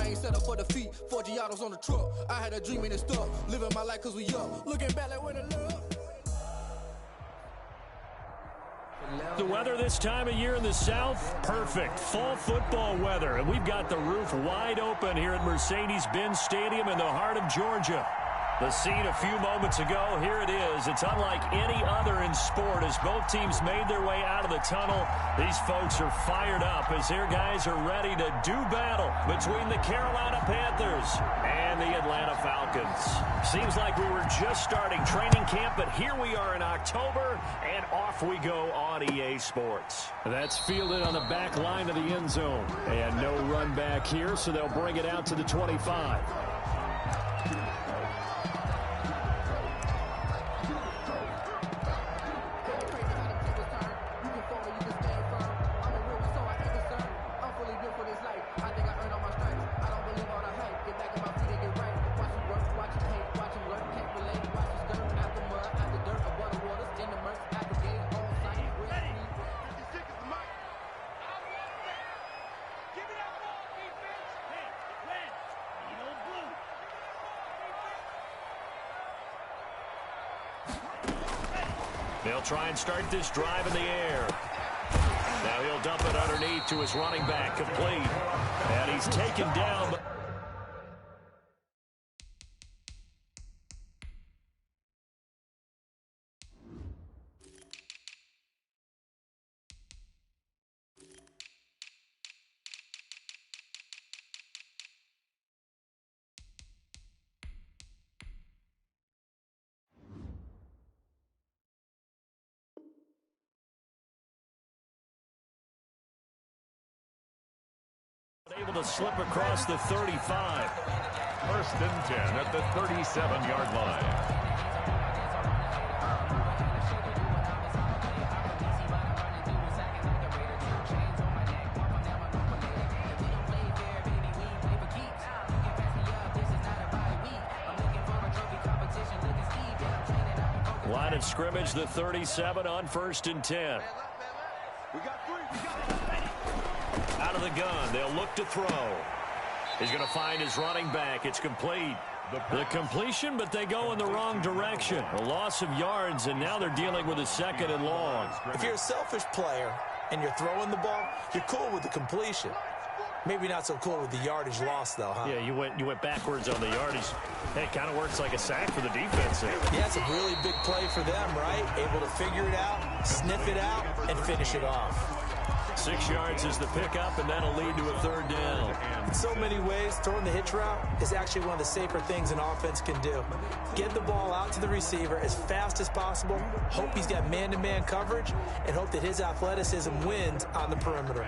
I ain't set up for defeat. 4 Giottos on the truck. I had a dream and it stuck. Living my life cause we up. Looking back like where the love. The weather this time of year in the South, perfect. Fall football weather. And we've got the roof wide open here at Mercedes-Benz Stadium in the heart of Georgia. The scene a few moments ago, here it is. It's unlike any other in sport as both teams made their way out of the tunnel. These folks are fired up as their guys are ready to do battle between the Carolina Panthers and the Atlanta Falcons. Seems like we were just starting training camp, but here we are in October, and off we go on EA Sports. That's fielded on the back line of the end zone. And no run back here, so they'll bring it out to the 25. They'll try and start this drive in the air. Now he'll dump it underneath to his running back, complete. And he's taken down. Able to slip across the 35. 1st and 10 at the 37-yard line. Line of scrimmage, the 37 on 1st and 10. Out of the gun, they'll look to throw. He's going to find his running back. It's complete. The completion, but they go in the wrong direction. A loss of yards, and now they're dealing with a 2nd and long. If you're a selfish player and you're throwing the ball, you're cool with the completion. Maybe not so cool with the yardage loss, though, huh? Yeah, you went backwards on the yardage. Hey, it kind of works like a sack for the defense there. Yeah, it's a really big play for them, right? Able to figure it out, sniff it out, and finish it off. 6 yards is the pickup, and that'll lead to a 3rd down. In so many ways, throwing the hitch route is actually one of the safer things an offense can do. Get the ball out to the receiver as fast as possible, hope he's got man-to-man coverage, and hope that his athleticism wins on the perimeter.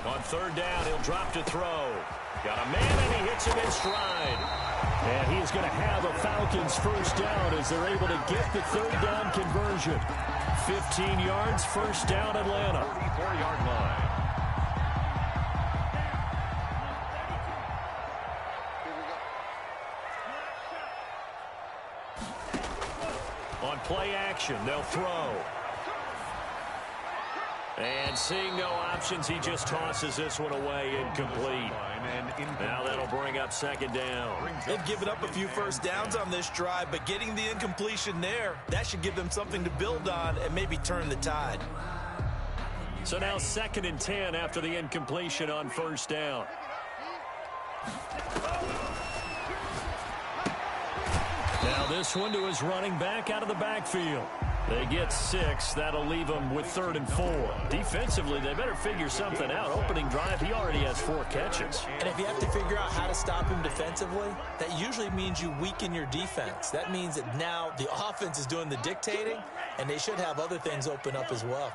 On 3rd down, he'll drop to throw. Got a man, and he hits him in stride. And he is going to have a Falcons 1st down as they're able to get the 3rd down conversion. 15 yards, 1st down, Atlanta. 34-yard line. On play action, they'll throw. And seeing no options, he just tosses this one away, incomplete. Now that'll bring up 2nd down. They've given up a few 1st downs on this drive, but getting the incompletion there, that should give them something to build on and maybe turn the tide. So now 2nd and 10 after the incompletion on 1st down. Now this one to his running back out of the backfield. They get 6. That'll leave them with 3rd and 4. Defensively, they better figure something out. Opening drive, he already has 4 catches. And if you have to figure out how to stop him defensively, that usually means you weaken your defense. That means that now the offense is doing the dictating, and they should have other things open up as well.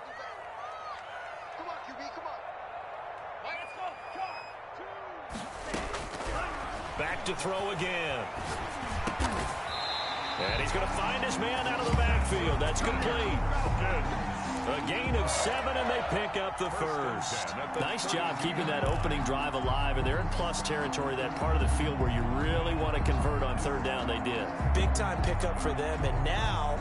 Come on, QB, come on. Back to throw again. And he's going to find his man out of the backfield. That's complete. A gain of 7, pick up the first. Nice job keeping that opening drive alive, and they're in plus territory, that part of the field where you really want to convert on third down. They did. Big-time pickup for them, and now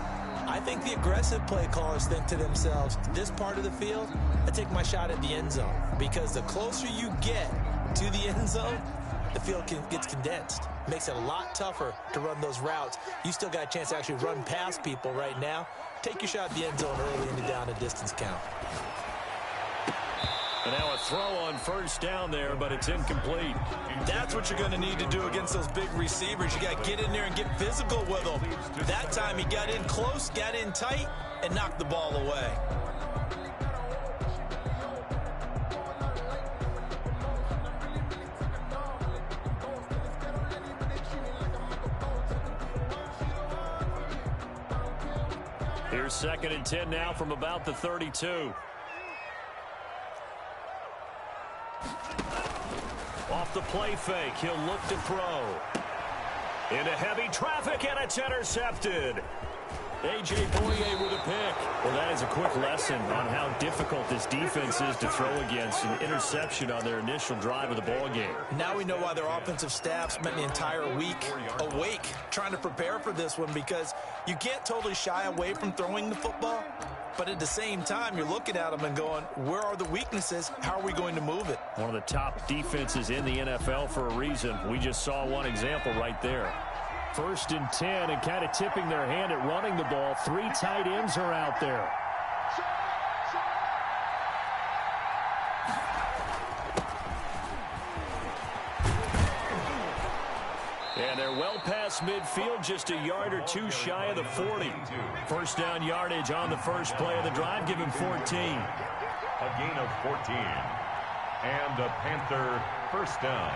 I think the aggressive play callers think to themselves, this part of the field, I take my shot at the end zone, because the closer you get to the end zone, the field gets condensed. Makes it a lot tougher to run those routes. You still got a chance to actually run past people right now. Take your shot at the end zone early in the down and distance count. And now a throw on first down there, but it's incomplete. That's what you're going to need to do against those big receivers. You got to get in there and get physical with them. That time he got in close, got in tight, and knocked the ball away. Here's 2nd and 10 now from about the 32. Off the play fake, he'll look to throw. Into heavy traffic, and it's intercepted. A.J. Boye with a pick. Well, that is a quick lesson on how difficult this defense is to throw against. An interception on their initial drive of the ball game. Now we know why their offensive staff spent the entire week awake trying to prepare for this one, because you can't totally shy away from throwing the football, but at the same time, you're looking at them and going, where are the weaknesses? How are we going to move it? One of the top defenses in the NFL for a reason. We just saw one example right there. 1st and 10, and kind of tipping their hand at running the ball. 3 tight ends are out there. And they're well past midfield, just a yard or two shy of the 40. First down yardage on the first play of the drive. Give him 14. A gain of 14. And a Panther first down.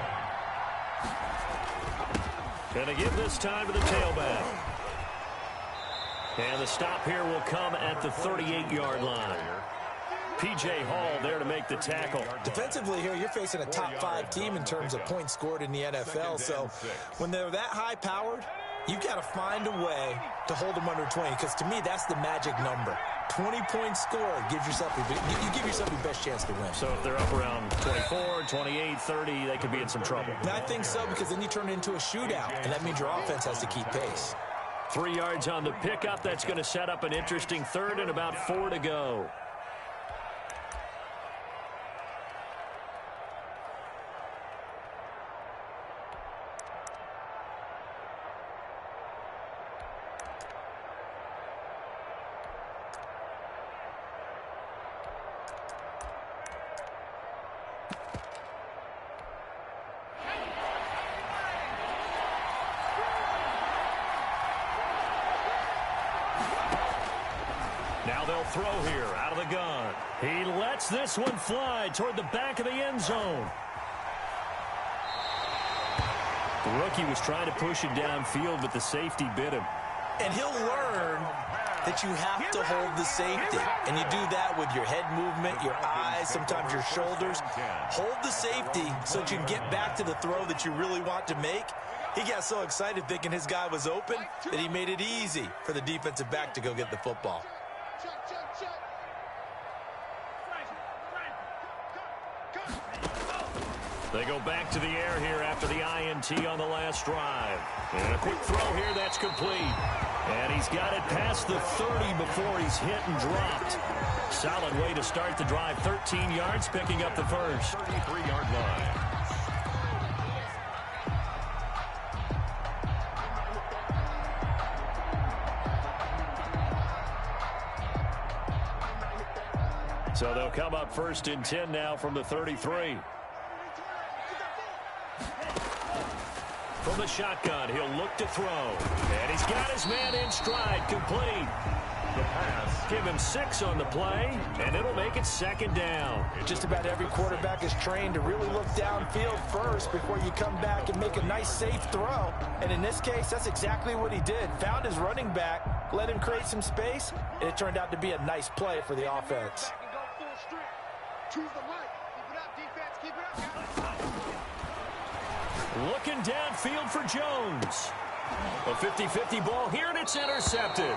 And they give this time to the tailback. And the stop here will come at the 38-yard line. P.J. Hall there to make the tackle. Defensively here, you're facing a top-5 team in terms of points scored in the NFL. So when they're that high-powered, you've got to find a way to hold them under 20, because to me, that's the magic number. 20 points scored gives yourself you give yourself your best chance to win. So if they're up around 24, 28, 30, they could be in some trouble. And I think so, because then you turn it into a shootout, and that means your offense has to keep pace. 3 yards on the pickup. That's going to set up an interesting third and about 4 to go. Now they'll throw here out of the gun. He lets this one fly toward the back of the end zone. The rookie was trying to push it downfield, but the safety bit him. And he'll learn that you have to hold the safety. And you do that with your head movement, your eyes, sometimes your shoulders. Hold the safety so that you can get back to the throw that you really want to make. He got so excited thinking his guy was open that he made it easy for the defensive back to go get the football. They go back to the air here after the INT on the last drive. And a quick throw here, that's complete. And he's got it past the 30 before he's hit and dropped. Solid way to start the drive. 13 yards, picking up the first. 33-yard line. So they'll come up 1st and 10 now from the 33. From the shotgun, he'll look to throw. And he's got his man in stride, complete. The pass. Give him 6 on the play, and it'll make it 2nd down. Just about every quarterback is trained to really look downfield first before you come back and make a nice, safe throw. And in this case, that's exactly what he did. Found his running back, let him create some space, and it turned out to be a nice play for the offense. Looking downfield for Jones. A 50-50 ball here, and it's intercepted.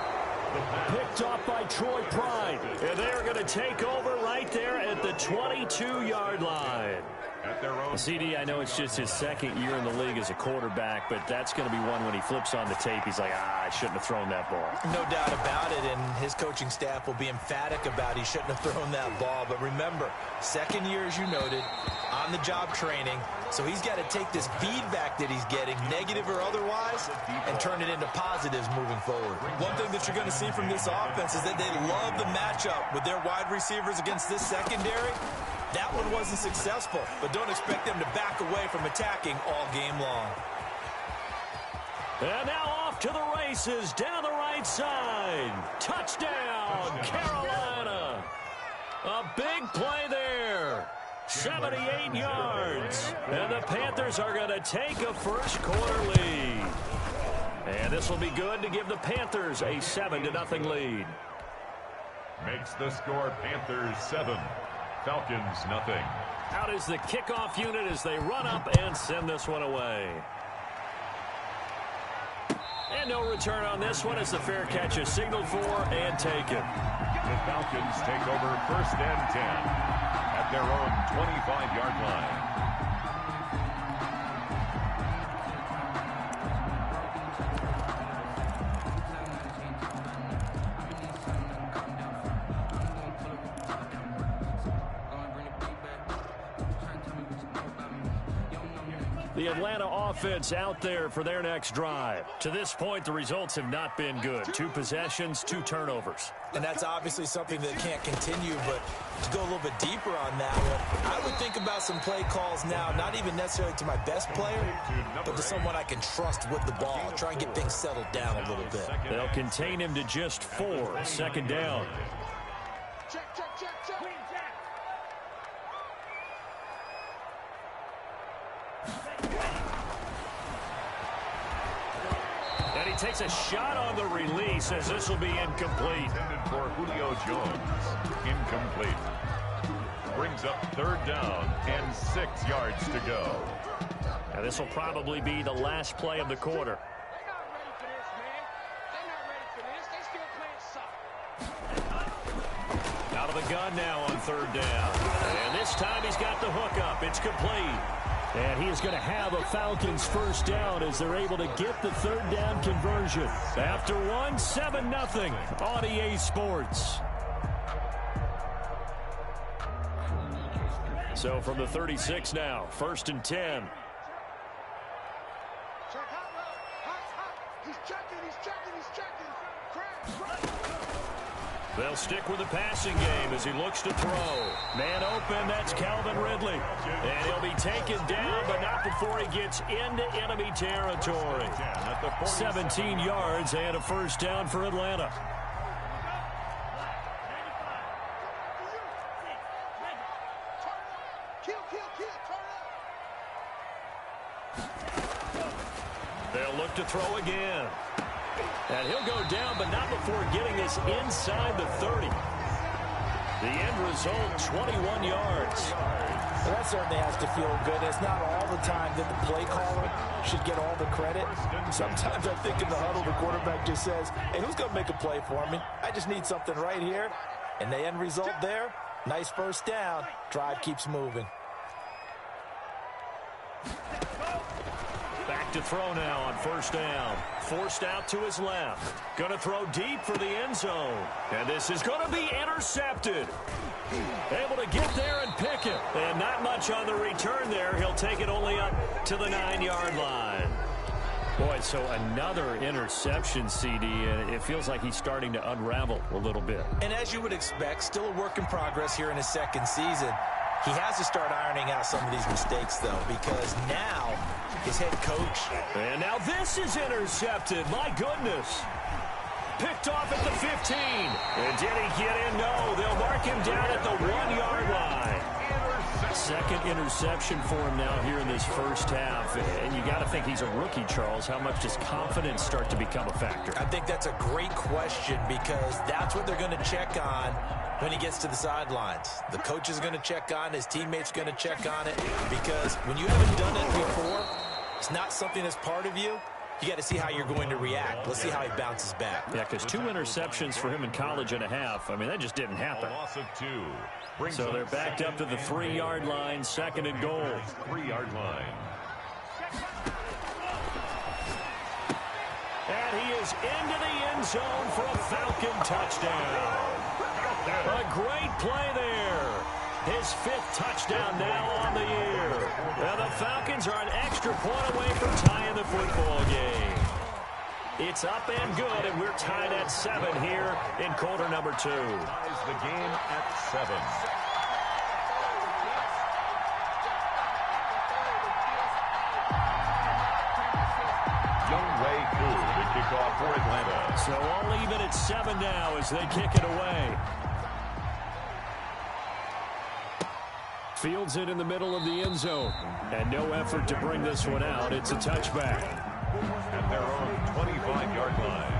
Picked off by Troy Pride. And they're going to take over right there at the 22-yard line. At their own. CD, I know it's just his second year in the league as a quarterback, but that's going to be one when he flips on the tape. He's like, I shouldn't have thrown that ball. No doubt about it, and his coaching staff will be emphatic about he shouldn't have thrown that ball. But remember, second year, as you noted, on-the-job training, so he's got to take this feedback that he's getting, negative or otherwise, and turn it into positives moving forward. One thing that you're going to see from this offense is that they love the matchup with their wide receivers against this secondary. That one wasn't successful, but don't expect them to back away from attacking all game long. And now off to the races down the right side. Touchdown, Carolina. A big play there. 78 yards. And the Panthers are going to take a first-quarter lead. And this will be good to give the Panthers a 7-0 lead. Makes the score Panthers 7. Falcons, nothing. Out is the kickoff unit as they run up and send this one away. And no return on this one as the fair catch is signaled for and taken. The Falcons take over 1st and 10 at their own 25-yard line. The Atlanta offense out there for their next drive. To this point, the results have not been good. 2 possessions, 2 turnovers. And that's obviously something that can't continue, but to go a little bit deeper on that one, I would think about some play calls now, not even necessarily to my best player, but to someone I can trust with the ball. Try and get things settled down a little bit. They'll contain him to just 4. 2nd down. Check, check, check, check. And he takes a shot on the release as this will be incomplete. Intended for Julio Jones. Incomplete. Brings up 3rd down and 6 yards to go. And this will probably be the last play of the quarter. They're not ready for this, man. They're not ready for this. They still playing soft. Out of the gun now on 3rd down. And this time he's got the hook up. It's complete. And he is going to have a Falcons first down as they're able to get the 3rd down conversion. After 1, 7-0 on EA Sports. So from the 36 now, 1st and 10. Check hot route. Hot. He's checking. Crash. They'll stick with the passing game as he looks to throw. Man open, that's Calvin Ridley. And he'll be taken down, but not before he gets into enemy territory. 17 yards and a first down for Atlanta. Kill, turn up. They'll look to throw again. And he'll go down, but not before getting this inside the 30. The end result, 21 yards. Well, that certainly has to feel good. It's not all the time that the play caller should get all the credit. Sometimes I think in the huddle, the quarterback just says, hey, who's going to make a play for me? I just need something right here. And the end result there, nice first down. Drive keeps moving. Back to throw now on 1st down. Forced out to his left. Going to throw deep for the end zone. And this is going to be intercepted. Able to get there and pick it. And not much on the return there. He'll take it only up to the 9-yard line. Boy, so another interception, CD, and it feels like he's starting to unravel a little bit. And as you would expect, still a work in progress here in his 2nd season. He has to start ironing out some of these mistakes, though, because now his head coach. And now this is intercepted. My goodness. Picked off at the 15. And did he get in? No. They'll mark him down at the 1-yard line. 2nd interception for him now here in this first half. And you got to think he's a rookie, Charles. How much does confidence start to become a factor? I think that's a great question because that's what they're going to check on when he gets to the sidelines. The coach is going to check on, his teammates are going to check on it, because when you haven't done it before, it's not something that's part of you. you got to see how you're going to react. Let's see how he bounces back. Yeah, because 2 interceptions for him in college and a half. I mean, that just didn't happen. A loss of 2. So they're backed up to the 3-yard line, 2nd and goal. 3-yard line. And he is into the end zone for a Falcon touchdown. A great play there. His 5th touchdown now on the year. Now the Falcons are an extra point away from tying the football game. It's up and good, and we're tied at 7 here in quarter number 2. Ties the game at 7. Younghoe Koo, the kickoff for Atlanta. So all even at 7 now as they kick it away. Fields it in the middle of the end zone. And no effort to bring this one out. It's a touchback. At their own 25-yard line.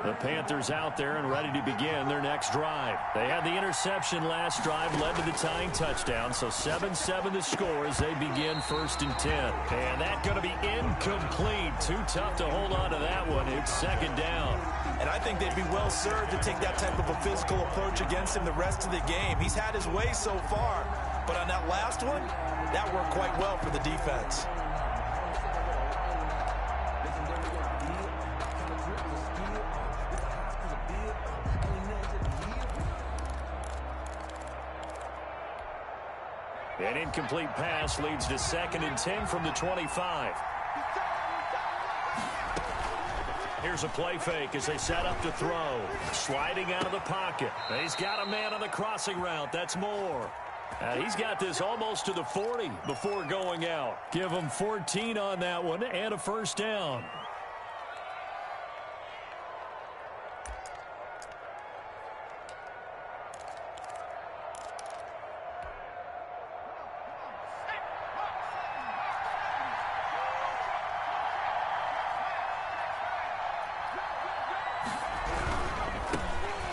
The Panthers out there and ready to begin their next drive. They had the interception last drive, led to the tying touchdown. So 7-7 the score as they begin 1st and 10. And that's going to be incomplete. Too tough to hold on to that one. It's 2nd down. And I think they'd be well served to take that type of a physical approach against him the rest of the game. He's had his way so far, but on that last one, that worked quite well for the defense. An incomplete pass leads to 2nd and 10 from the 25. Here's a play fake as they set up to throw. Sliding out of the pocket. He's got a man on the crossing route. That's Moore. And he's got this almost to the 40 before going out. Give him 14 on that one and a 1st down.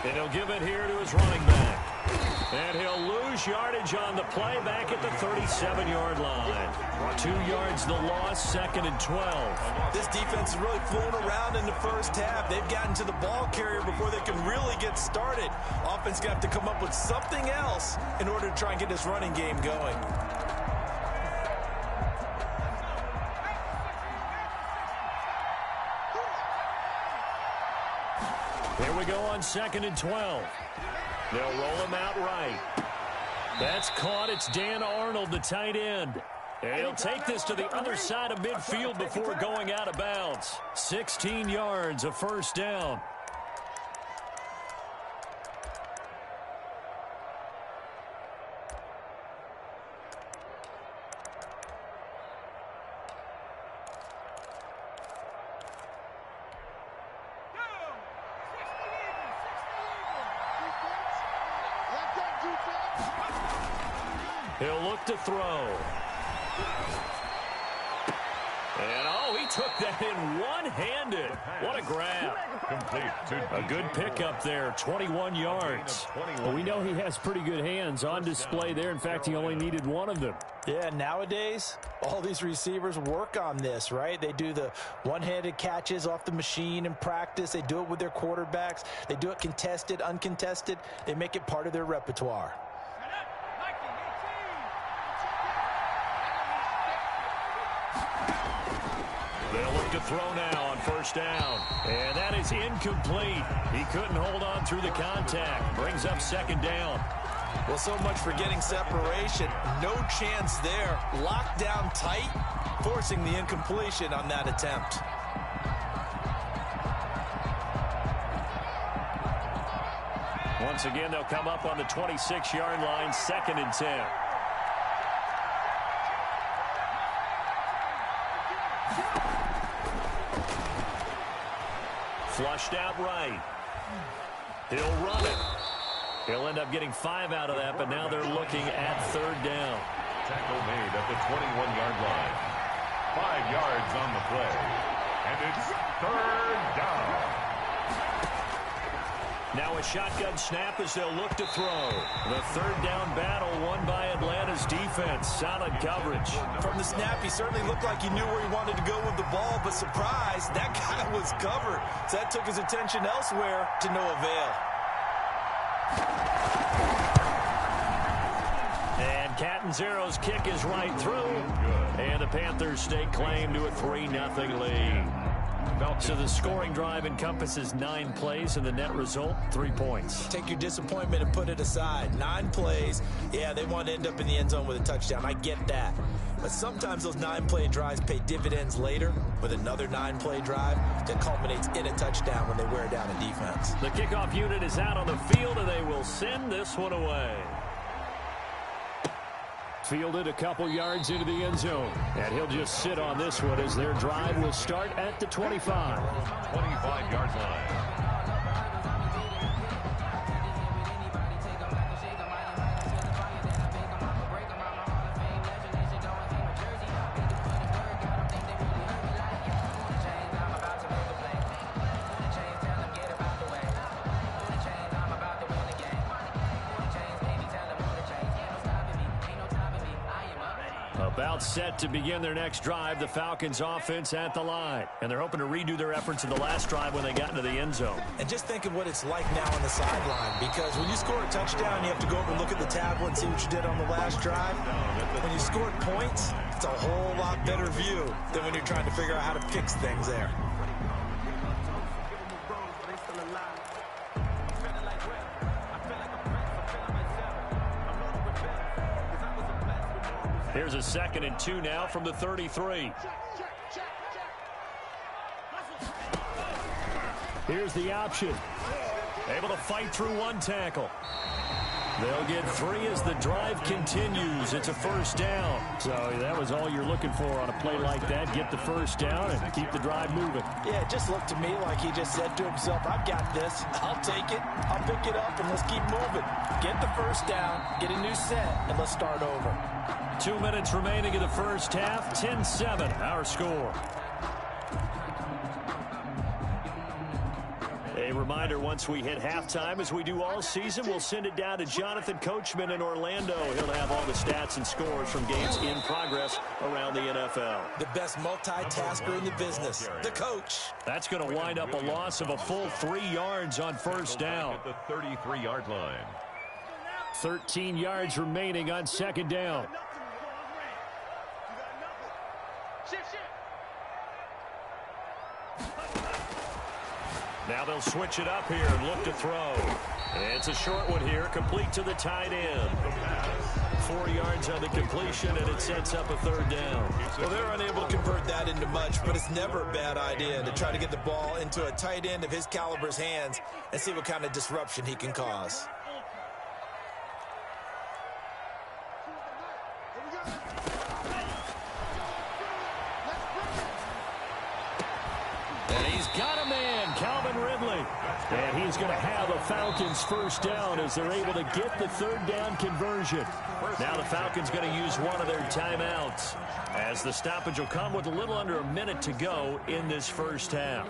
And he'll give it here to his running back. And he'll lose yardage on the play back at the 37-yard line. 2 yards the loss, 2nd and 12. This defense is really fooling around in the first half. They've gotten to the ball carrier before they can really get started. Offense got to come up with something else in order to try and get this running game going. Here we go on 2nd and 12. They'll roll him out right. That's caught. It's Dan Arnold, the tight end. And he'll take this to the other side of midfield before going out of bounds. 16 yards, a 1st down. He'll look to throw. And, oh, he took that in one-handed. What a grab. Complete. A good pickup there, 21 yards. Well, we know he has pretty good hands on display there. In fact, he only needed one of them. Yeah, nowadays, all these receivers work on this, right? They do the one-handed catches off the machine in practice. They do it with their quarterbacks. They do it contested, uncontested. They make it part of their repertoire. They'll look to throw now on 1st down. And that is incomplete. He couldn't hold on through the contact. Brings up 2nd down. Well, so much for getting separation. No chance there. Locked down tight, forcing the incompletion on that attempt. Once again, they'll come up on the 26-yard line, 2nd and 10. Flushed out right. He'll run it. He'll end up getting 5 out of that, but now they're looking at 3rd down. Tackle made at the 21-yard line. 5 yards on the play. And it's third down. Now a shotgun snap as they'll look to throw. The third down battle won by Atlanta's defense. Solid coverage. From the snap, he certainly looked like he knew where he wanted to go with the ball, but surprise, that guy was covered. So that took his attention elsewhere to no avail. And Catanzaro's kick is right through. And the Panthers stake claim to a 3-0 lead. So the scoring drive encompasses 9 plays, and the net result, 3 points. Take your disappointment and put it aside. 9 plays. Yeah, they want to end up in the end zone with a touchdown. I get that. But sometimes those 9-play drives pay dividends later with another 9-play drive that culminates in a touchdown when they wear down a defense. The kickoff unit is out on the field, and they will send this one away. Fielded a couple yards into the end zone. And he'll just sit on this one as their drive will start at the 25. 25-yard line. About set to begin their next drive, the Falcons offense at the line. And they're hoping to redo their efforts in the last drive when they got into the end zone. And just think of what it's like now on the sideline, because when you score a touchdown, you have to go over and look at the tablet and see what you did on the last drive. When you scored points, it's a whole lot better view than when you're trying to figure out how to fix things there. Here's a 2nd and 2 now from the 33. Here's the option. Able to fight through 1 tackle. They'll get 3 as the drive continues. It's a first down. So that was all you're looking for on a play like that. Get the first down and keep the drive moving. Yeah, it just looked to me like he just said to himself, I've got this. I'll take it. I'll pick it up, and let's keep moving. Get the first down, get a new set, and let's start over. 2 minutes remaining in the first half. 10-7, our score. A reminder, once we hit halftime, as we do all season, we'll send it down to Jonathan Coachman in Orlando. He'll have all the stats and scores from games in progress around the NFL. The best multitasker in the business, the coach. That's going to wind up a loss of a full 3 yards on first down. At the 33-yard line. 13 yards remaining on 2nd down. Now they'll switch it up here and look to throw. It's a short one here, complete to the tight end. 4 yards on the completion, and it sets up a 3rd down. Well, they're unable to convert that into much, but it's never a bad idea to try to get the ball into a tight end of his caliber's hands and see what kind of disruption he can cause. And he's got a man, Calvin Ridley. And he's going to have a Falcons first down as they're able to get the 3rd down conversion. Now the Falcons going to use one of their timeouts, as the stoppage will come with a little under a minute to go in this first half.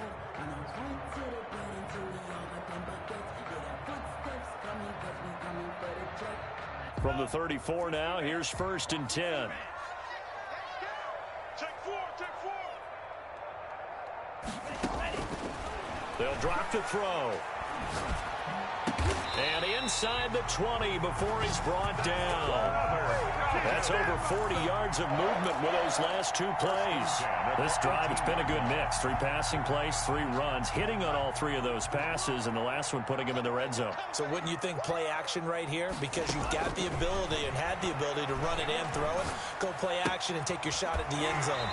From the 34 now, here's 1st and 10. They'll drop to throw. And inside the 20 before he's brought down. That's over 40 yards of movement with those last 2 plays. This drive, it's been a good mix. 3 passing plays, 3 runs, hitting on all 3 of those passes, and the last one putting him in the red zone. So wouldn't you think play action right here? Because you've got the ability and had the ability to run it and throw it. Go play action and take your shot at the end zone.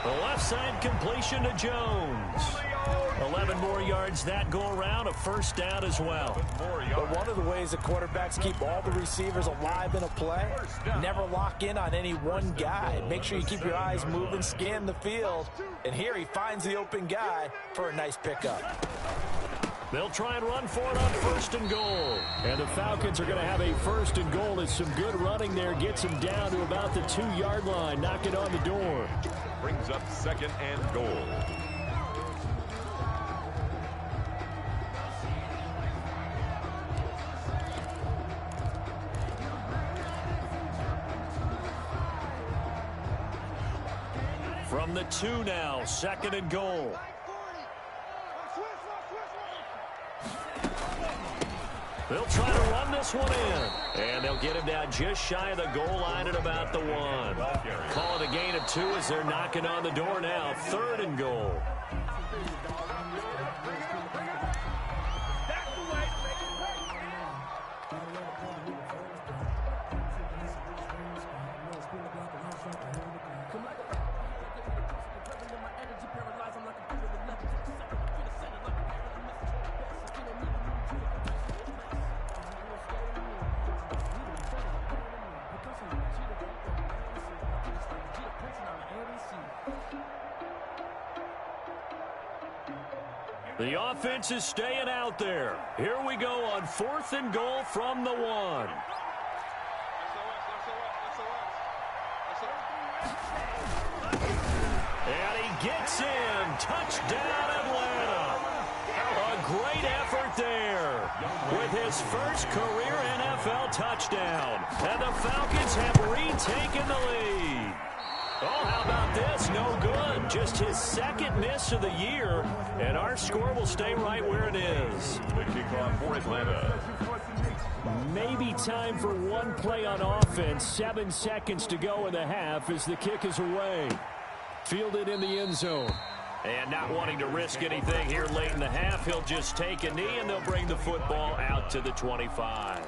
The left side completion to Jones. 11 more yards that go around, a first down as well. But one of the ways the quarterbacks keep all the receivers alive in a play, never lock in on any one guy. Make sure you keep your eyes moving, scan the field, and here he finds the open guy for a nice pickup. They'll try and run for it on 1st and goal. And the Falcons are going to have a 1st and goal as some good running there gets them down to about the 2-yard line. Knock it on the door. Brings up 2nd and goal. From the 2 now, 2nd and goal. They'll try to run this one in. And they'll get him down just shy of the goal line at about the 1. Call it a gain of 2 as they're knocking on the door now. 3rd and goal. The offense is staying out there. Here we go on 4th and goal from the 1. And he gets in. Touchdown, Atlanta. A great effort there with his first career NFL touchdown. And the Falcons have retaken the lead. Oh, how about this? No good. Just his 2nd miss of the year, and our score will stay right where it is. The kickoff for Atlanta. Maybe time for one play on offense. 7 seconds to go in the half as the kick is away. Fielded in the end zone. And not wanting to risk anything here late in the half, he'll just take a knee, and they'll bring the football out to the 25.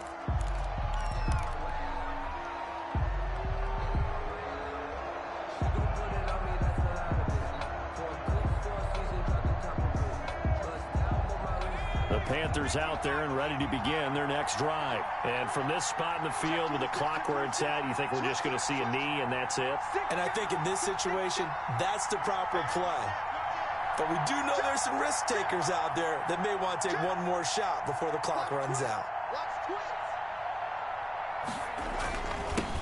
Panthers out there and ready to begin their next drive. And from this spot in the field with the clock where it's at, you think we're just going to see a knee and that's it? And I think in this situation, that's the proper play. But we do know there's some risk takers out there that may want to take one more shot before the clock runs out.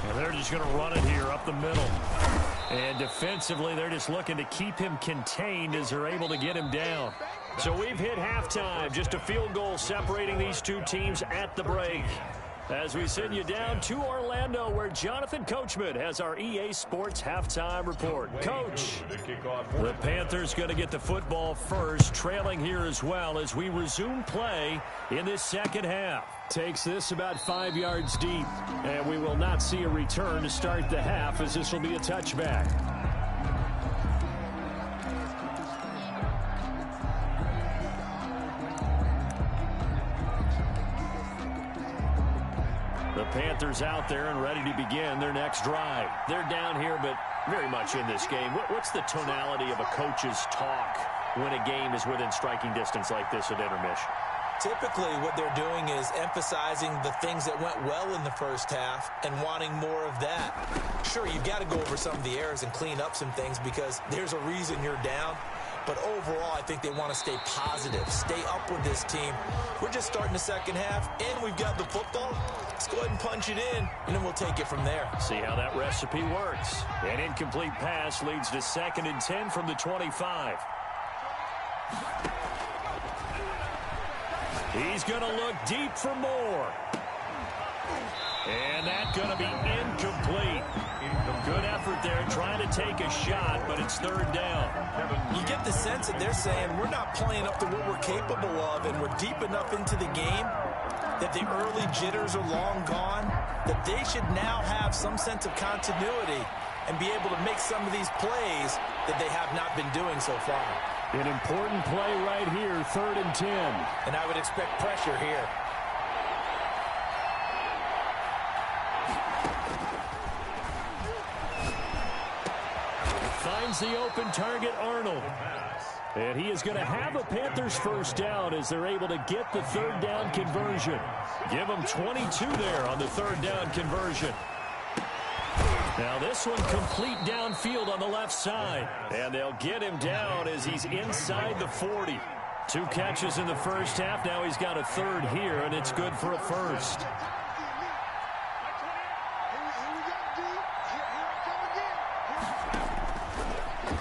And they're just going to run it here up the middle. And defensively, they're just looking to keep him contained as they're able to get him down. So we've hit halftime. Just a field goal separating these two teams at the break. As we send you down to Orlando, where Jonathan Coachman has our EA Sports halftime report. Coach, the Panthers going to get the football first, trailing here as well as we resume play in this second half. Takes this about 5 yards deep, and we will not see a return to start the half as this will be a touchback. The Panthers out there and ready to begin their next drive. They're down here, but very much in this game. What's the tonality of a coach's talk when a game is within striking distance like this at intermission? Typically, what they're doing is emphasizing the things that went well in the first half and wanting more of that. Sure, you've got to go over some of the errors and clean up some things because there's a reason you're down. But overall, I think they want to stay positive, stay up with this team. We're just starting the second half, and we've got the football. Let's go ahead and punch it in, and then we'll take it from there. See how that recipe works. An incomplete pass leads to 2nd and 10 from the 25. He's going to look deep for more. And that's going to be incomplete. Good effort there trying to take a shot, but it's 3rd down. You get the sense that they're saying we're not playing up to what we're capable of, and we're deep enough into the game that the early jitters are long gone, that they should now have some sense of continuity and be able to make some of these plays that they have not been doing so far. An important play right here, 3rd and 10. And I would expect pressure here. Finds the open target, Arnold. And he is going to have a Panthers first down as they're able to get the 3rd down conversion. Give them 22 there on the 3rd down conversion. Now this one complete downfield on the left side. And they'll get him down as he's inside the 40. 2 catches in the first half. Now he's got a third here, and it's good for a first.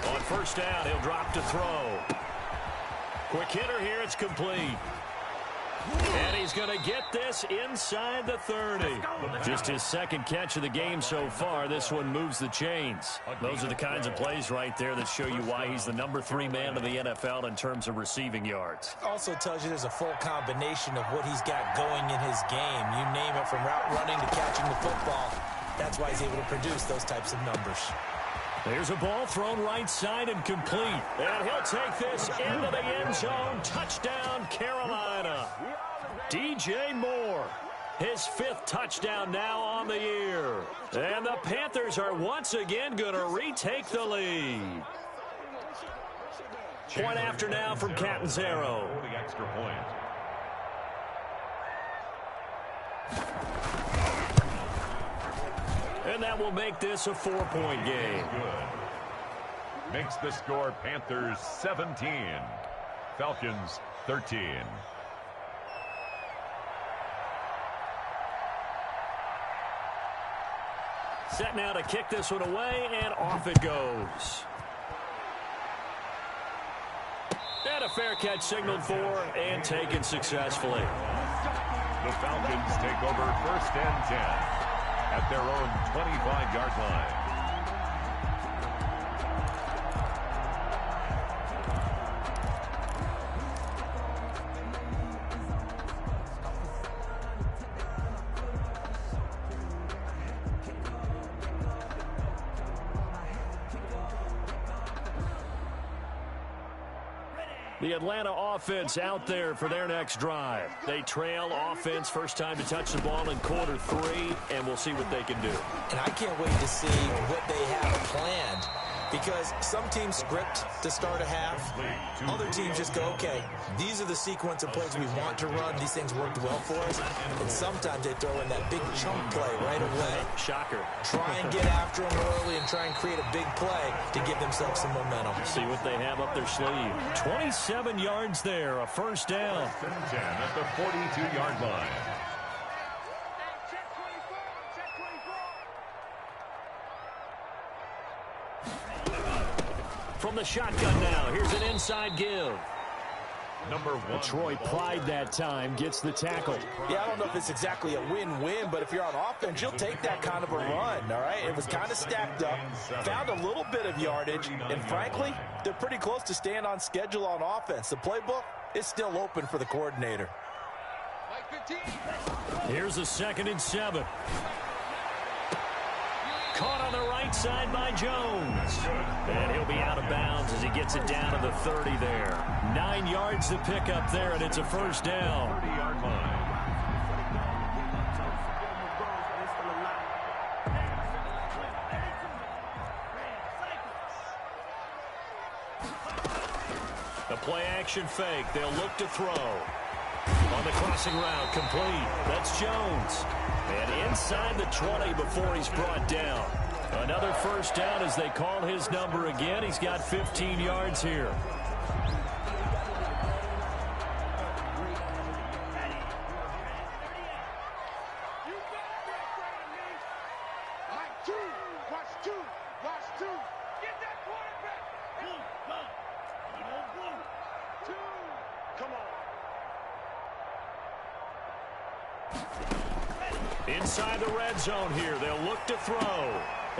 On first down, he'll drop to throw. Quick hitter here. It's complete. And he's going to get this inside the 30. Just his second catch of the game so far. This one moves the chains. Those are the kinds of plays right there that show you why he's the number 3 man in the NFL in terms of receiving yards. Also tells you there's a full combination of what he's got going in his game. You name it, from route running to catching the football. That's why he's able to produce those types of numbers. There's a ball thrown right side and complete. And he'll take this into the end zone. Touchdown, Carolina. DJ Moore, his 5th touchdown now on the year. And the Panthers are once again going to retake the lead. Point after now from Catanzaro. The extra point. And that will make this a 4-point game. Good. Makes the score Panthers 17, Falcons 13. Set now to kick this one away, and off it goes. And a fair catch signaled for and taken successfully. The Falcons take over 1st and 10 at their own 25-yard line. The Atlanta offense out there for their next drive. They trail offense, first time to touch the ball in quarter 3, and we'll see what they can do. And I can't wait to see what they have planned, because some teams script to start a half. Other teams just go, okay, these are the sequence of plays we want to run. These things worked well for us. And sometimes they throw in that big chunk play right away. Shocker. Try and get after them early and try and create a big play to give themselves some momentum. See what they have up their sleeve. 27 yards there, a first down. 1st and 10 at the 42-yard line. From the shotgun now, here's an inside give. Number 1. Detroit pride that time, gets the tackle. Yeah, I don't know if it's exactly a win-win, but if you're on offense, you'll take that kind of a run, all right? It was kind of stacked up, found a little bit of yardage, and frankly, they're pretty close to staying on schedule on offense. The playbook is still open for the coordinator. Here's a 2nd and 7. Caught on the right side by Jones. And he'll be out of bounds as he gets it down to the 30 there. 9 yards to pick up there, and it's a first down. 30-yard line. The play-action fake. They'll look to throw. On the crossing route, complete. That's Jones. And inside the 20 before he's brought down. Another first down as they call his number again. He's got 15 yards here. Inside the red zone here. They'll look to throw.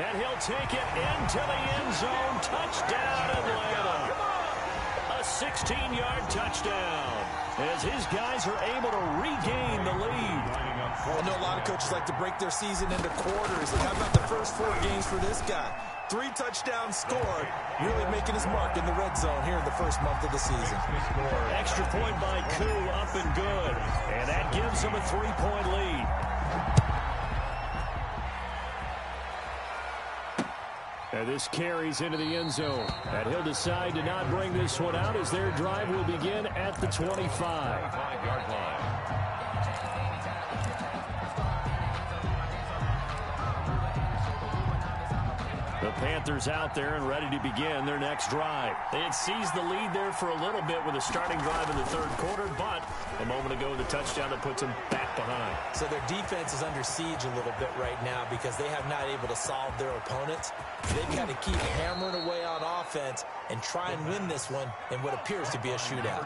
And he'll take it into the end zone. Touchdown, Atlanta. A 16-yard touchdown as his guys are able to regain the lead. I know a lot of coaches like to break their season into quarters. And how about the first 4 games for this guy? 3 touchdowns scored, really making his mark in the red zone here in the first month of the season. Extra point by Koo, up and good. And that gives him a 3-point lead. And this carries into the end zone. And he'll decide to not bring this one out as their drive will begin at the 25. 25-yard line. The Panthers out there and ready to begin their next drive. They had seized the lead there for a little bit with a starting drive in the third quarter, but a moment ago the touchdown that puts them back behind. So their defense is under siege a little bit right now because they have not able to solve their opponents. They've got to keep hammering away on offense and try and win this one in what appears to be a shootout.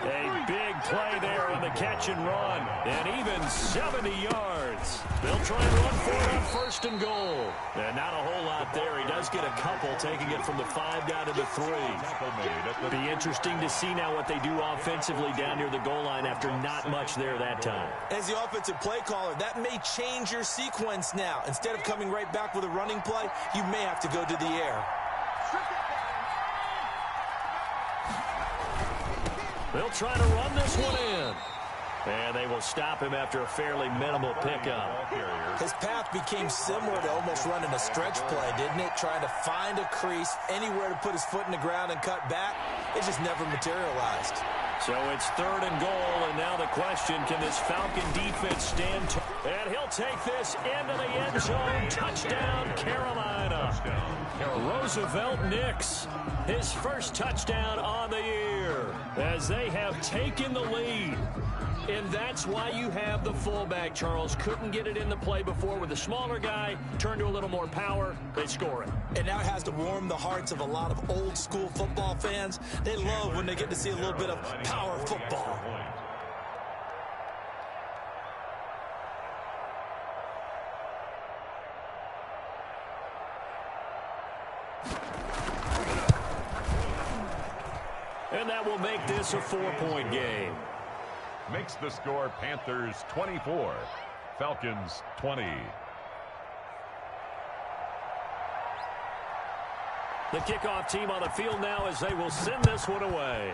A big play there on the catch and run, and even 70 yards. They'll try and run for it on first and goal. And not a whole lot there. He does get a couple, taking it from the 5 down to the 3. Be interesting to see now what they do offensively down near the goal line after not much there that time. As the offensive play caller, that may change your sequence now. Instead of coming right back with a running play, you may have to go to the air. They'll try to run this one in. And they will stop him after a fairly minimal pickup. His path became similar to almost running a stretch play, didn't it? Trying to find a crease, anywhere to put his foot in the ground and cut back. It just never materialized. So it's 3rd and goal, and now the question, can this Falcon defense stand tall? And he'll take this into the end zone. Touchdown, Carolina. Roosevelt Nix, his first touchdown on the year, as they have taken the lead. And that's why you have the fullback, Charles. Couldn't get it in the play before with the smaller guy. Turned to a little more power. They score it. And now it has to warm the hearts of a lot of old-school football fans. They love when they get to see a little bit of power football. And that will make this a 4-point game. Makes the score Panthers 24, Falcons 20. The kickoff team on the field now as they will send this one away.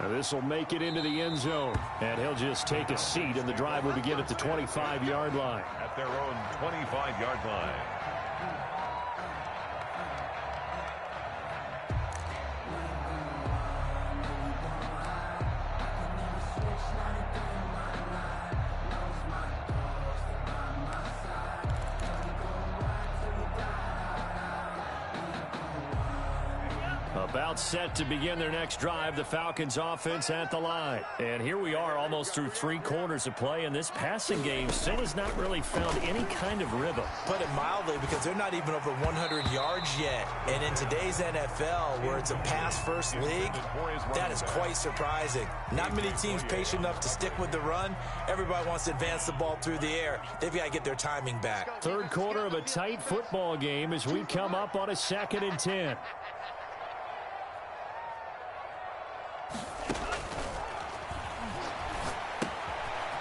Now this will make it into the end zone, and he'll just take a seat, and the drive will begin at the 25-yard line. At their own 25-yard line. About set to begin their next drive, the Falcons offense at the line. And here we are almost through 3 quarters of play, and this passing game still has not really found any kind of rhythm. Put it mildly, because they're not even over 100 yards yet. And in today's NFL, where it's a pass-first league, that is quite surprising. Not many teams patient enough to stick with the run. Everybody wants to advance the ball through the air. They've got to get their timing back. 3rd quarter of a tight football game as we come up on a 2nd and 10.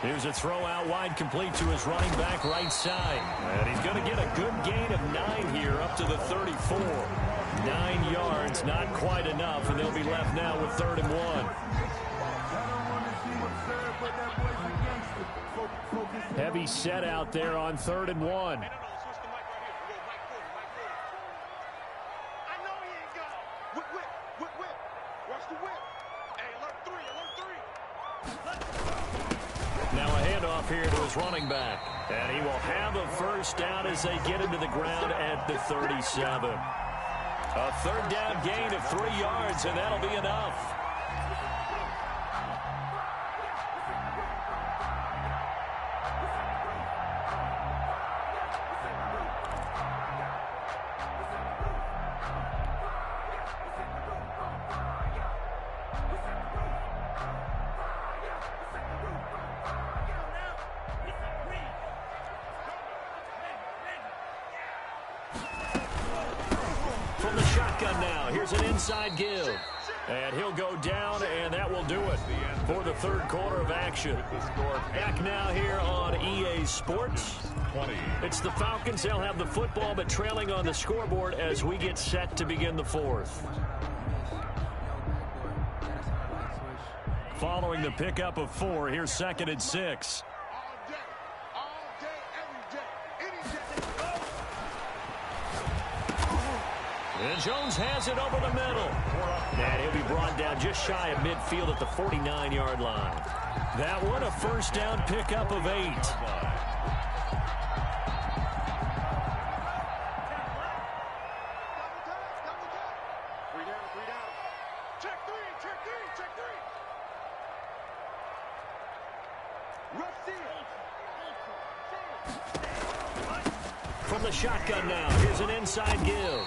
Here's a throw out wide, complete to his running back right side. And he's going to get a good gain of 9 here up to the 34. 9 yards, not quite enough, and they'll be left now with 3rd and 1. Heavy set out there on 3rd and 1. Now a handoff here to his running back. And he will have a first down as they get into the ground at the 37. A 3rd down gain of 3 yards, and that'll be enough. From the shotgun now, here's an inside give. And he'll go down, and that will do it for the 3rd quarter of action. Back now here on EA Sports. It's the Falcons. They'll have the football, but trailing on the scoreboard as we get set to begin the 4th. Following the pickup of 4, here's 2nd and 6. And Jones has it over the middle. And he'll be brought down just shy of midfield at the 49-yard line. That one a first down pickup of 8. From the shotgun now, here's an inside give.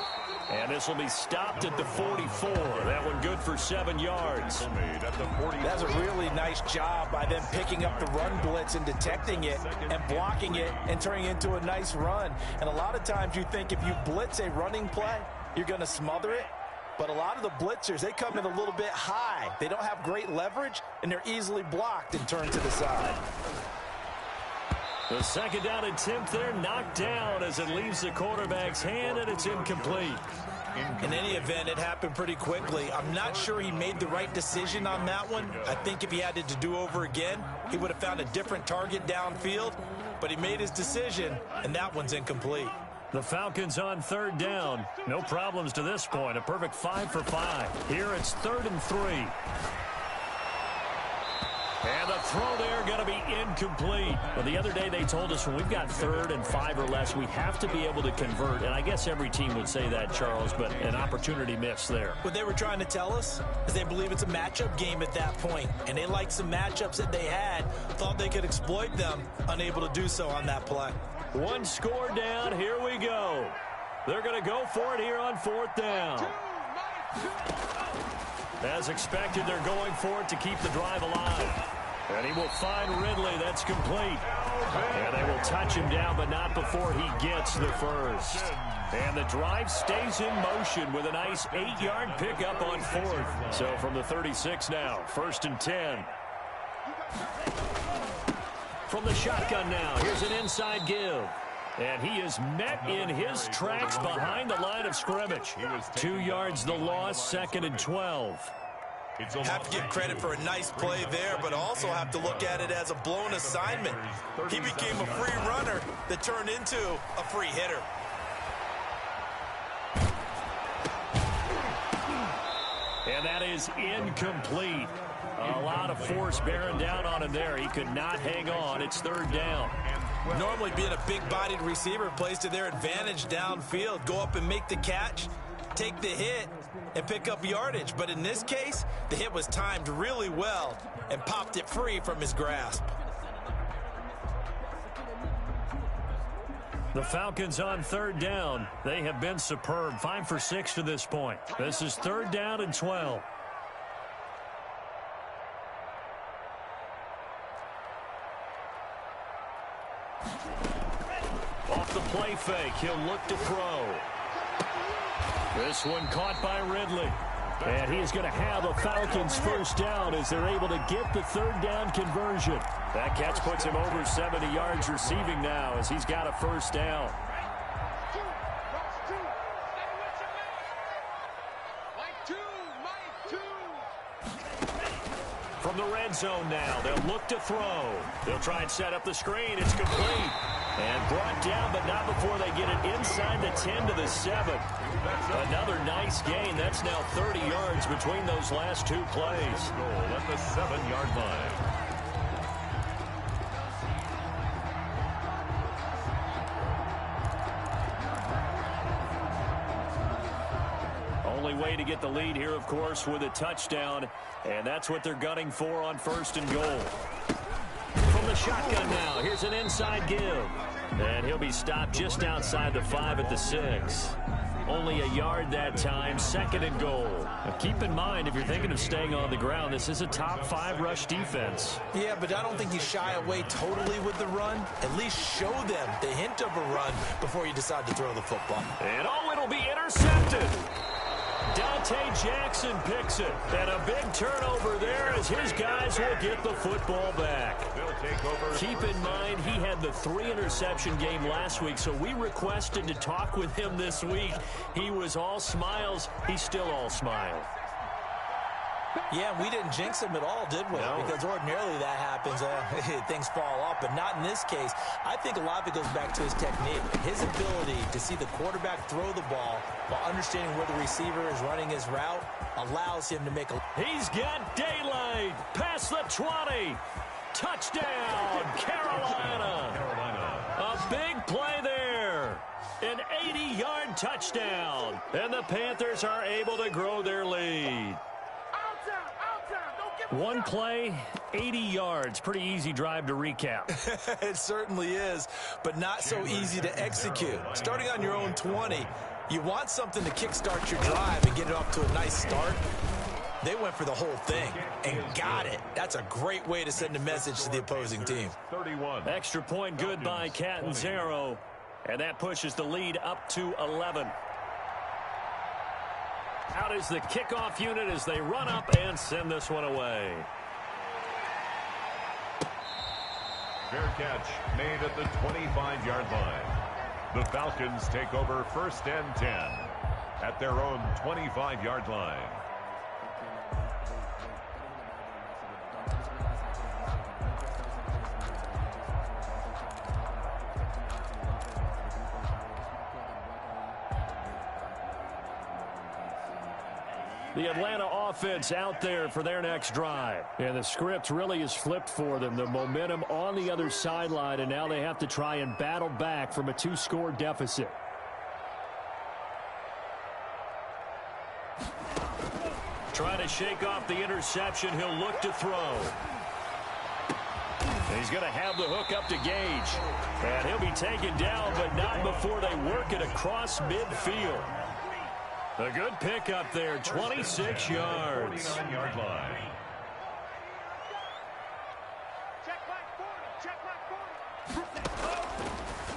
And this will be stopped at the 44. That one good for 7 yards. That's a really nice job by them picking up the run blitz and detecting it and blocking it and turning it into a nice run. And a lot of times you think if you blitz a running play, you're going to smother it. But a lot of the blitzers, they come in a little bit high. They don't have great leverage, and they're easily blocked and turned to the side. The second down attempt there knocked down as it leaves the quarterback's hand, and it's incomplete. In any event, it happened pretty quickly. I'm not sure he made the right decision on that one. I think if he had it to do over again, he would have found a different target downfield. But he made his decision, and that one's incomplete. The Falcons on third down. No problems to this point. A perfect 5 for 5. Here it's 3rd and 3. And the throw there going to be incomplete. Well, the other day they told us when we've got 3rd and 5 or less, we have to be able to convert. And I guess every team would say that, Charles, but an opportunity missed there. What they were trying to tell us is they believe it's a matchup game at that point. And they liked some matchups that they had, thought they could exploit them, unable to do so on that play. One score down. Here we go. They're going to go for it here on 4th down. As expected, they're going for it to keep the drive alive. And he will find Ridley. That's complete. And they will touch him down, but not before he gets the first. And the drive stays in motion with a nice 8-yard pickup on 4th. So from the 36 now, 1st and 10. From the shotgun now, here's an inside give. And he is met in his tracks behind the line of scrimmage. 2 yards the loss, 2nd and 12. Have to give credit for a nice play there, but also have to look at it as a blown assignment. He became a free runner that turned into a free hitter. And that is incomplete. A lot of force bearing down on him there. He could not hang on. It's 3rd down. Normally being a big-bodied receiver plays to their advantage downfield. Go up and make the catch, take the hit, and pick up yardage. But in this case, the hit was timed really well and popped it free from his grasp. The Falcons on 3rd down. They have been superb. 5 for 6 to this point. This is 3rd down and 12. Off the play fake, he'll look to throw. This one caught by Ridley. And he is going to have a Falcons first down as they're able to get the 3rd down conversion. That catch puts him over 70 yards receiving now as he's got a first down. From the red zone now, they'll look to throw. They'll try and set up the screen. It's complete. And brought down, but not before they get it inside the 10 to the 7. Another nice gain. That's now 30 yards between those last 2 plays. Goal at the 7-yard line. Only way to get the lead here, of course, with a touchdown. And that's what they're gunning for on 1st and goal. From the shotgun now, here's an inside give. And he'll be stopped just outside the 5 at the 6. Only a yard that time, 2nd and goal. Now keep in mind, if you're thinking of staying on the ground, this is a top 5 rush defense. Yeah, but I don't think you shy away totally with the run. At least show them the hint of a run before you decide to throw the football. And it'll be intercepted. Dante Jackson picks it. And a big turnover there as his guys will get the football back. Keep in mind, he had the 3-interception game last week, so we requested to talk with him this week. He was all smiles. He's still all smiles. Yeah, we didn't jinx him at all, did we? No. Because ordinarily that happens. Things fall off, but not in this case. I think a lot of it goes back to his technique. His ability to see the quarterback throw the ball while understanding where the receiver is running his route allows him to make a... He's got daylight. Past the 20. Touchdown, Carolina. A big play there. An 80-yard touchdown. And the Panthers are able to grow their lead. One play, 80 yards. Pretty easy drive to recap. It certainly is, but not so easy to execute. Starting on your own 20, you want something to kickstart your drive and get it off to a nice start. They went for the whole thing and got it. That's a great way to send a message to the opposing team. 31. Extra point good by Catanzaro, and that pushes the lead up to 11. Out is the kickoff unit as they run up and send this one away. Fair catch made at the 25-yard line. The Falcons take over 1st and 10 at their own 25-yard line. The Atlanta offense out there for their next drive. And the script really is flipped for them. The momentum on the other sideline, and now they have to try and battle back from a 2-score deficit. Trying to shake off the interception. He'll look to throw. And he's going to have the hook up to Gage. And he'll be taken down, but not before they work it across midfield. A good pickup there, 26 yards. 29-yard line.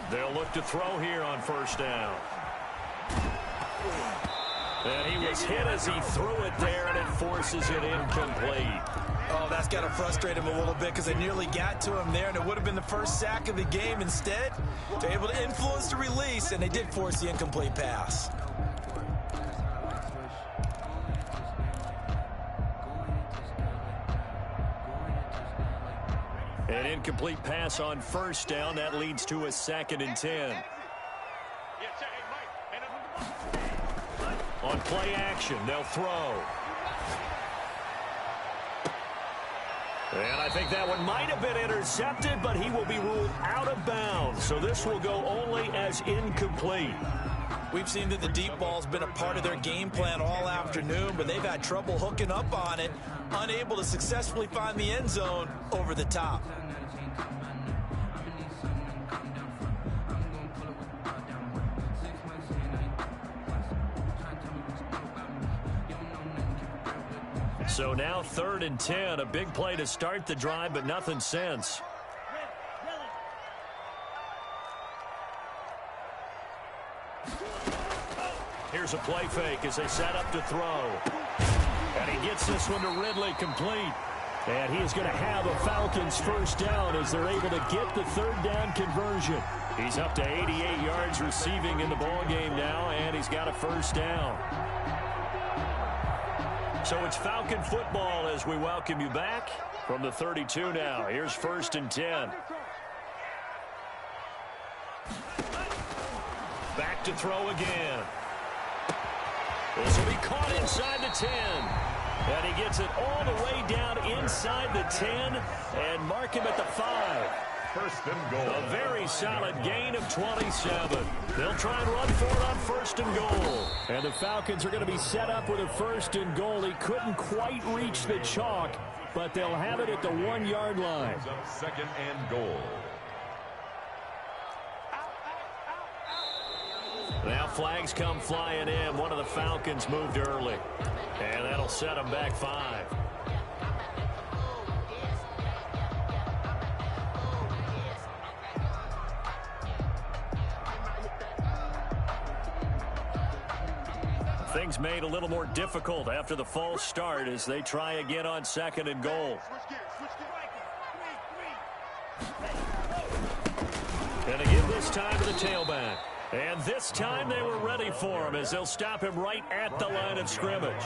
They'll look to throw here on 1st down. And he was hit as he threw it there, and it forces it incomplete. Oh, that's got to frustrate him a little bit because they nearly got to him there, and it would have been the first sack of the game. Instead, they're able to influence the release, and they did force the incomplete pass. An incomplete pass on 1st down. That leads to a 2nd and 10. On play action, they'll throw. And I think that one might have been intercepted, but he will be ruled out of bounds. So this will go only as incomplete. We've seen that the deep ball's been a part of their game plan all afternoon, but they've had trouble hooking up on it, unable to successfully find the end zone over the top. So now 3rd and 10, a big play to start the drive, but nothing since. Here's a play fake as they set up to throw. And he gets this one to Ridley complete. And he is going to have a Falcons 1st down as they're able to get the 3rd down conversion. He's up to 88 yards receiving in the ballgame now, and he's got a 1st down. So it's Falcon football as we welcome you back from the 32 now. Here's 1st and 10. Back to throw again. This will be caught inside the 10. And he gets it all the way down inside the 10 and mark him at the 5. 1st and goal. A very solid gain of 27. They'll try and run for it on 1st and goal. And the Falcons are going to be set up with a 1st and goal. He couldn't quite reach the chalk, but they'll have it at the 1-yard line. 2nd and goal. Now flags come flying in. One of the Falcons moved early. And that'll set them back 5. Things made a little more difficult after the false start as they try again on 2nd and goal. And again this time to the tailback. And this time they were ready for him as they'll stop him right at the line of scrimmage.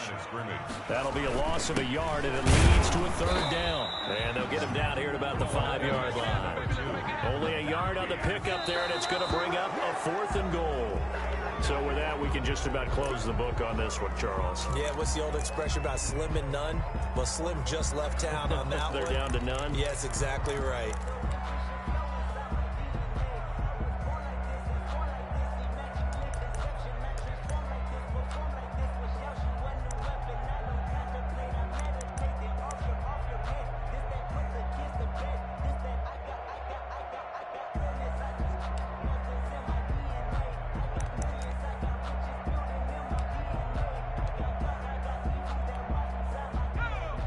That'll be a loss of a yard, and it leads to a 3rd down. And they'll get him down here at about the 5-yard line. Only a yard on the pickup there, and it's going to bring up a 4th and goal. So with that, we can just about close the book on this one, Charles. Yeah, what's the old expression about slim and none? Well, Slim just left town on that They're one. down to none? Yes, exactly right.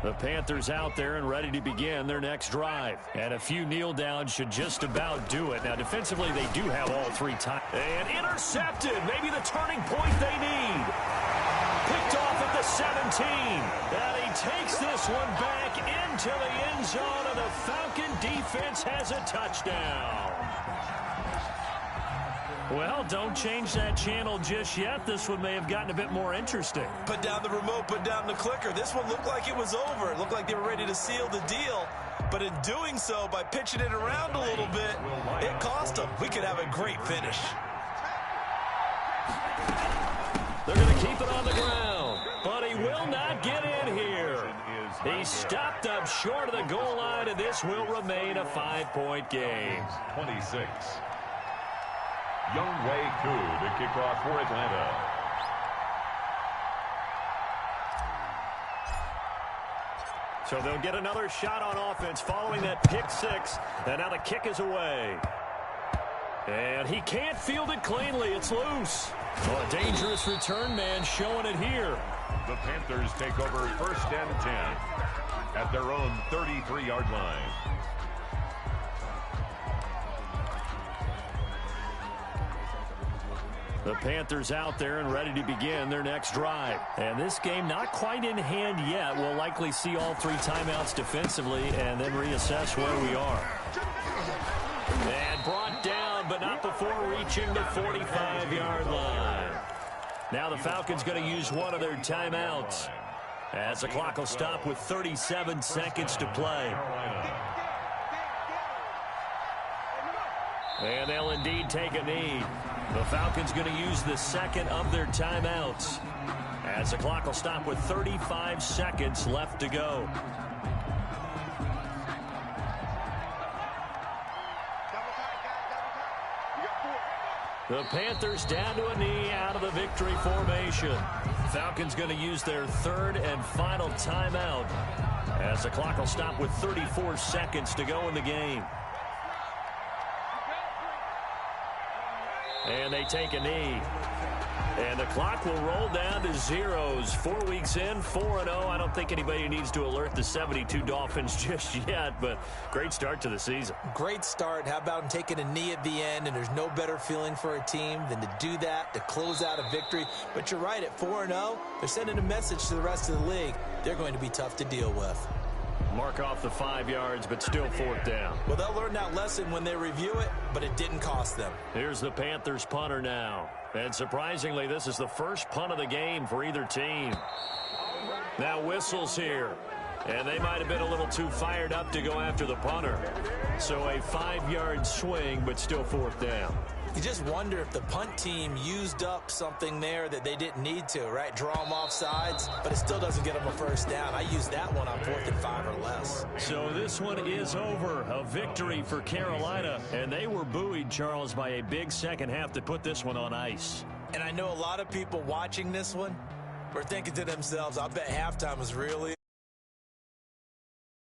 The Panthers out there and ready to begin their next drive. And a few kneel downs should just about do it. Now, defensively, they do have all three times. And intercepted. Maybe the turning point they need. Picked off at the 17. And he takes this one back into the end zone, and the Falcon defense has a touchdown. Well, don't change that channel just yet. This one may have gotten a bit more interesting. Put down the remote, put down the clicker. This one looked like it was over. It looked like they were ready to seal the deal. But in doing so, by pitching it around a little bit, it cost them. We could have a great finish. They're going to keep it on the ground, but he will not get in here. He's stopped up short of the goal line, and this will remain a 5-point game. 26. Young Wei Koo to kick off for Atlanta. So they'll get another shot on offense following that pick six, and now the kick is away. And he can't field it cleanly. It's loose. Oh, a dangerous return man showing it here. The Panthers take over 1st and 10 at their own 33-yard line. The Panthers out there and ready to begin their next drive. And this game not quite in hand yet. We'll likely see all three timeouts defensively and then reassess where we are. And brought down, but not before reaching the 45-yard line. Now the Falcons going to use one of their timeouts as the clock will stop with 37 seconds to play. And they'll indeed take a knee. The Falcons going to use the second of their timeouts as the clock will stop with 35 seconds left to go. The Panthers down to a knee out of the victory formation. Falcons going to use their third and final timeout as the clock will stop with 34 seconds to go in the game. And they take a knee. And the clock will roll down to zeros. 4 weeks in, 4-0. I don't think anybody needs to alert the 72 Dolphins just yet, but great start to the season. Great start. How about taking a knee at the end? And there's no better feeling for a team than to do that, to close out a victory. But you're right, at 4-0, they're sending a message to the rest of the league. They're going to be tough to deal with. Mark off the 5 yards, but still 4th down. Well, they'll learn that lesson when they review it, but it didn't cost them. Here's the Panthers punter now. And surprisingly, this is the first punt of the game for either team. Now whistles here. And they might have been a little too fired up to go after the punter. So a 5-yard swing, but still 4th down. You just wonder if the punt team used up something there that they didn't need to, right? Draw them off sides, but it still doesn't get them a first down. I used that one on 4th and 5 or less. So this one is over. A victory for Carolina. And they were buoyed, Charles, by a big second half to put this one on ice. And I know a lot of people watching this one were thinking to themselves, I bet halftime was really